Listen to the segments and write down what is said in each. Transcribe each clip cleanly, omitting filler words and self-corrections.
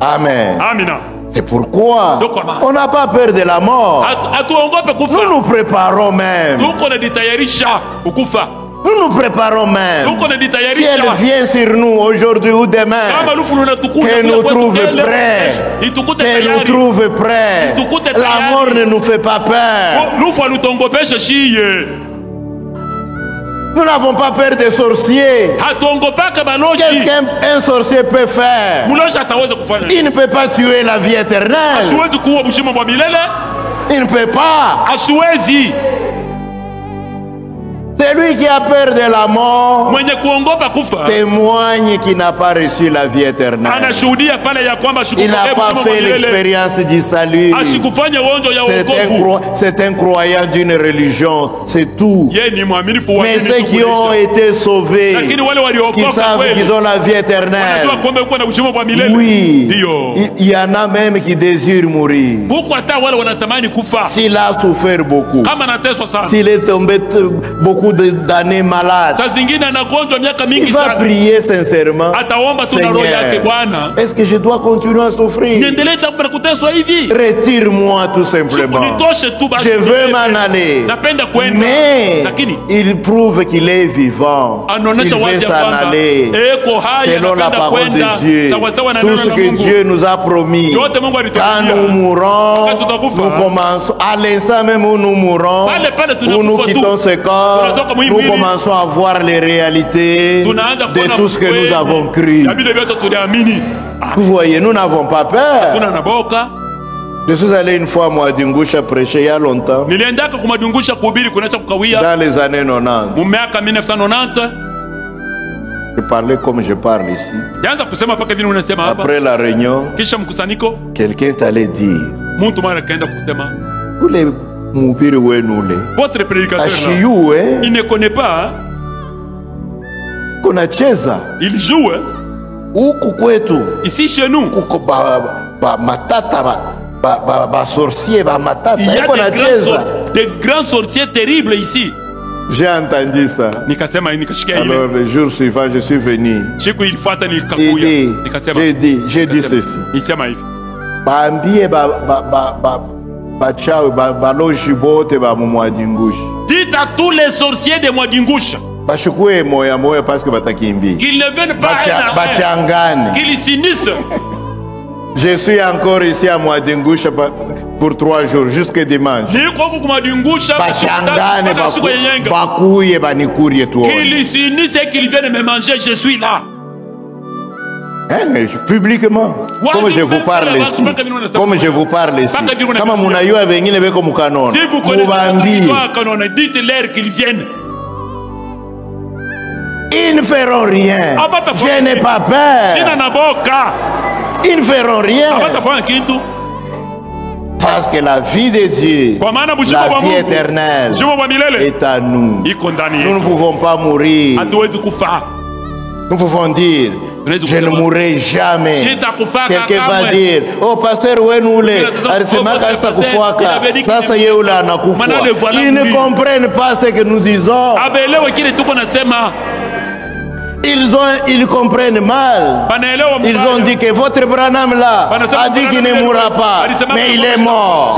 Amen. Amina. C'est pourquoi on n'a pas peur de la mort. Nous nous préparons même. Nous nous préparons même. Si elle vient sur nous aujourd'hui ou demain, qu'elle nous trouve prêts. Qu'elle nous trouve prêts. La mort ne nous fait pas peur. Nous n'avons pas peur des sorciers. Qu'est-ce qu'un sorcier peut faire? Il ne peut pas tuer la vie éternelle. Il ne peut pas. Celui qui a peur de la mort témoigne qu'il n'a pas reçu la vie éternelle. Il n'a pas fait l'expérience du salut. C'est un croyant d'une religion, c'est tout. Mais ceux qui ont été sauvés, qui savent qu'ils ont la vie éternelle, oui, il y en a même qui désirent mourir. S'il a souffert beaucoup, s'il est tombé beaucoup d'années malades, il va prier sincèrement. Seigneur, est-ce que je dois continuer à souffrir? Retire-moi tout simplement. Je veux m'en aller. Mais il prouve qu'il est vivant. Il veut s'en aller selon la parole de Dieu. Tout ce que Dieu nous a promis. Quand nous mourrons, nous commençons, à l'instant même où nous mourons, où nous quittons ce corps, nous commençons à voir les réalités de tout ce que nous avons cru. Vous voyez, nous n'avons pas peur. Je suis allé une fois à Mwadingusha prêcher il y a longtemps. Dans les années 90. Je parlais comme je parle ici. Après la réunion, quelqu'un t'allait dire, votre prédicateur, il ne connaît pas. Il joue. Ici chez nous, il y a des grands sorciers terribles ici. J'ai entendu ça. Alors le jour suivant, je suis venu. J'ai dit ceci. Dites à tous les sorciers de Mwadingusha qu'ils ne viennent pas qu'ils s'unissent. Je suis encore ici à Mwadingusha pour 3 jours, jusqu'à dimanche. Qu'ils s'unissent et qu'ils viennent me manger, je suis là. Publiquement, comme je vous parle ici, si vous connaissez dites-leur qu'ils viennent. Ils ne feront rien. Je n'ai pas peur. Ils ne feront rien. Parce que la vie de Dieu, la vie éternelle est à nous. Nous ne pouvons pas mourir. Nous pouvons dire, je ne mourrai jamais. Quelqu'un va dire, oh pasteur, ils ne comprennent pas ce que nous disons. Ils comprennent mal. Ils ont dit que votre Branham là a dit qu'il ne mourra pas, mais il est mort.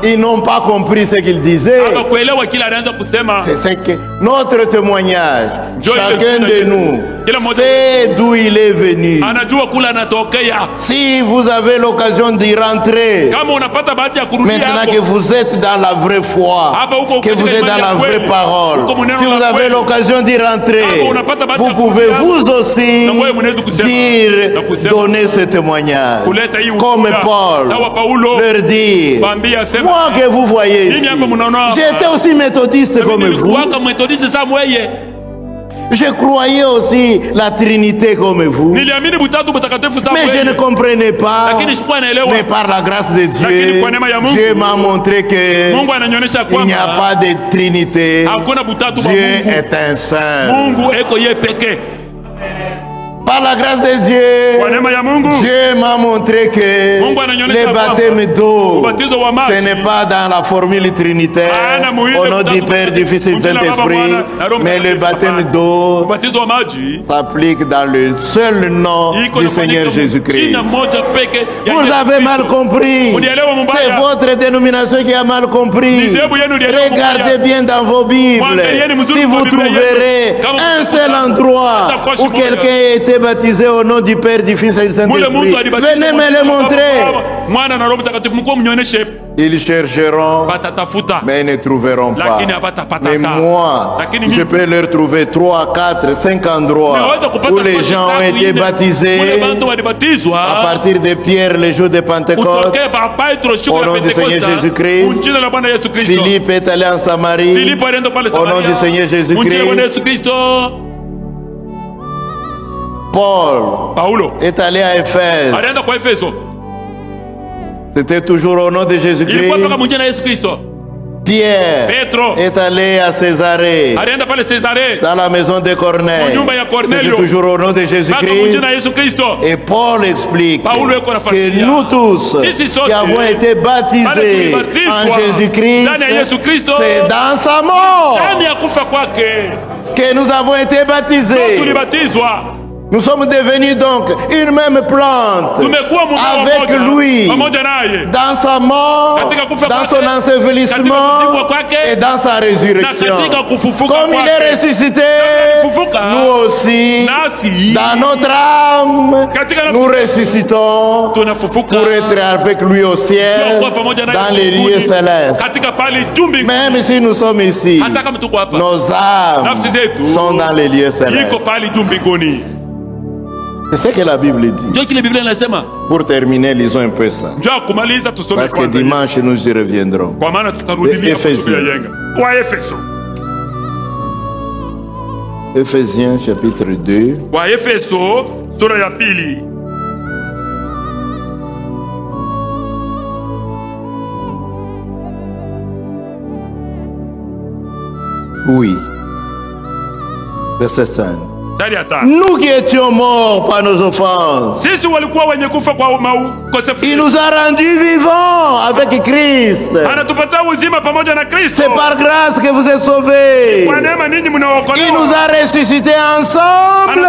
Ils n'ont pas compris ce qu'il disait. C'est que notre témoignage, chacun de nous sait d'où il est venu. Si vous avez l'occasion d'y rentrer, maintenant que vous êtes dans la vraie foi, que vous êtes dans la vraie parole, si vous avez l'occasion d'y rentrer, vous pouvez vous aussi dire, donner ce témoignage. Comme Paul leur dit, moi que vous voyez ici, j'étais aussi méthodiste comme vous. Je croyais aussi la Trinité comme vous. Mais je ne comprenais pas. Mais par la grâce de Dieu, Dieu m'a montré qu'il n'y a pas de Trinité. Dieu est un seul. Par la grâce de Dieu, Dieu m'a montré que le baptême d'eau, ce n'est pas dans la formule trinitaire, au nom du Père, du Fils et du Saint-Esprit, mais le baptême d'eau s'applique dans le seul nom du Seigneur Jésus-Christ. Vous avez mal compris. C'est votre dénomination qui a mal compris. Regardez bien dans vos Bibles. Si vous trouverez un seul endroit où quelqu'un a été baptisé au nom du Père, du Fils et du Saint-Esprit, venez me le montrer. Ils chercheront, mais ils ne trouveront pas. Mais moi, je peux leur trouver 3, 4, 5 endroits où les gens ont été baptisés à partir de Pierre le jour de Pentecôte, au nom du Seigneur Jésus-Christ. Philippe est allé en Samarie, au nom du Seigneur Jésus-Christ. Paul est allé à Éphèse. C'était toujours au nom de Jésus-Christ. Pierre est allé à Césarée, dans la maison de Corneille. C'était toujours au nom de Jésus-Christ. Et Paul explique que nous tous qui avons été baptisés en Jésus-Christ, c'est dans sa mort que nous avons été baptisés. Nous sommes devenus donc une même plante avec lui dans sa mort, dans son ensevelissement et dans sa résurrection. Comme il est ressuscité, nous aussi, dans notre âme, nous ressuscitons pour être avec lui au ciel, dans les lieux célestes. Même si nous sommes ici, nos âmes sont dans les lieux célestes. C'est ce que la Bible dit. Pour terminer, lisons un peu ça. Parce que dimanche, nous y reviendrons. Éphésiens chapitre 2. Oui. Verset 5. Nous qui étions morts par nos offenses, il nous a rendus vivants avec Christ. C'est par grâce que vous êtes sauvés. Il nous a ressuscités ensemble.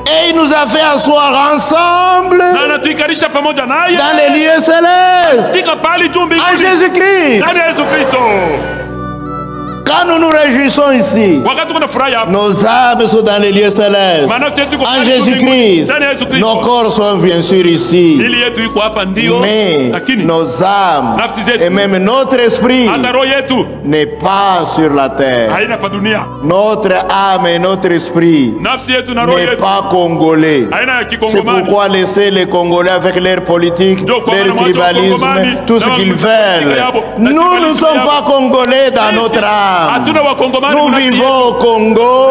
Et il nous a fait asseoir ensemble dans les lieux célestes en Jésus-Christ. Quand nous nous réjouissons ici, nos âmes sont dans les lieux célestes. En Jésus-Christ, nos corps sont bien sûr ici. Mais nos âmes et même notre esprit n'est pas sur la terre. Notre âme et notre esprit n'est pas congolais. C'est pourquoi laisser les Congolais avec leur politique, leur tribalisme, tout ce qu'ils veulent. Nous ne sommes pas congolais dans notre âme. Nous vivons au Congo,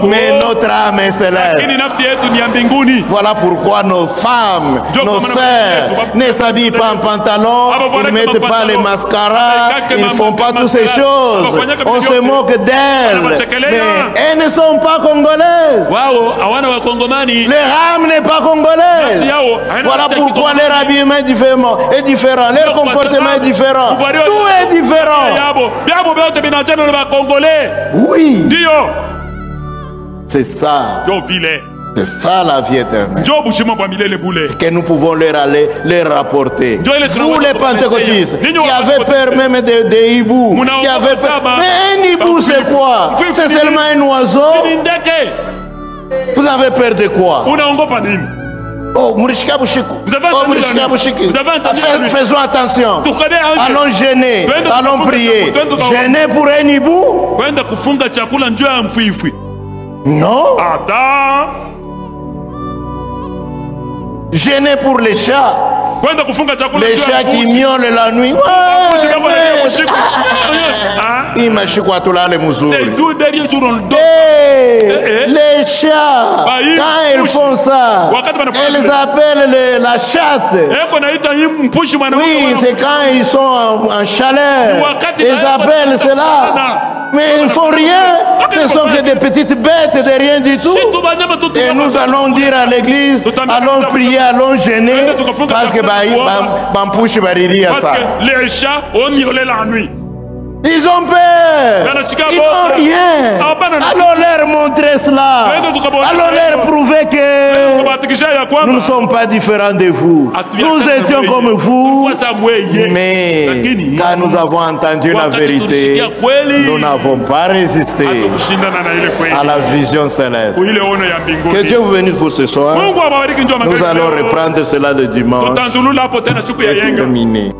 mais notre âme est céleste. Voilà pourquoi nos femmes, nos sœurs ne s'habillent pas en pantalon, ils ne mettent pas les mascaras, ils ne font pas toutes ces choses. On se moque d'elles, mais elles ne sont pas congolaises. Leur âme n'est pas congolaise. Voilà pourquoi leur habillement est différent, leur comportement est différent. Tout est différent. Oui. C'est ça. C'est ça la vie éternelle. Que nous pouvons leur rapporter. Vous les pentecôtistes qui avez peur même des hiboux, qui avez peur. Mais un hibou c'est quoi? C'est seulement un oiseau. Vous avez peur de quoi? Oh, Mourishika Bouchikou. Faisons attention. Allons gêner. Allons prier. Gêner pour un hibou? Non. Gêner pour les chats. Les chats qui miaulent la nuit. Les chats, quand ils font ça, elles appellent la chatte. Oui, c'est quand ils sont en chaleur. Ils appellent cela. Mais ils ne font rien. Ce sont que des petites bêtes, de rien du tout. Et nous allons dire à l'église, allons prier, allons gêner, parce que les chats ont miaulé la nuit. Ils ont peur. Ils n'ont rien. Allons leur montrer cela. Allons leur prouver que nous ne sommes pas différents de vous. Nous étions comme vous. Mais quand nous avons entendu la vérité, nous n'avons pas résisté à la vision céleste. Que Dieu vous bénisse pour ce soir. Nous allons reprendre cela le dimanche et terminer.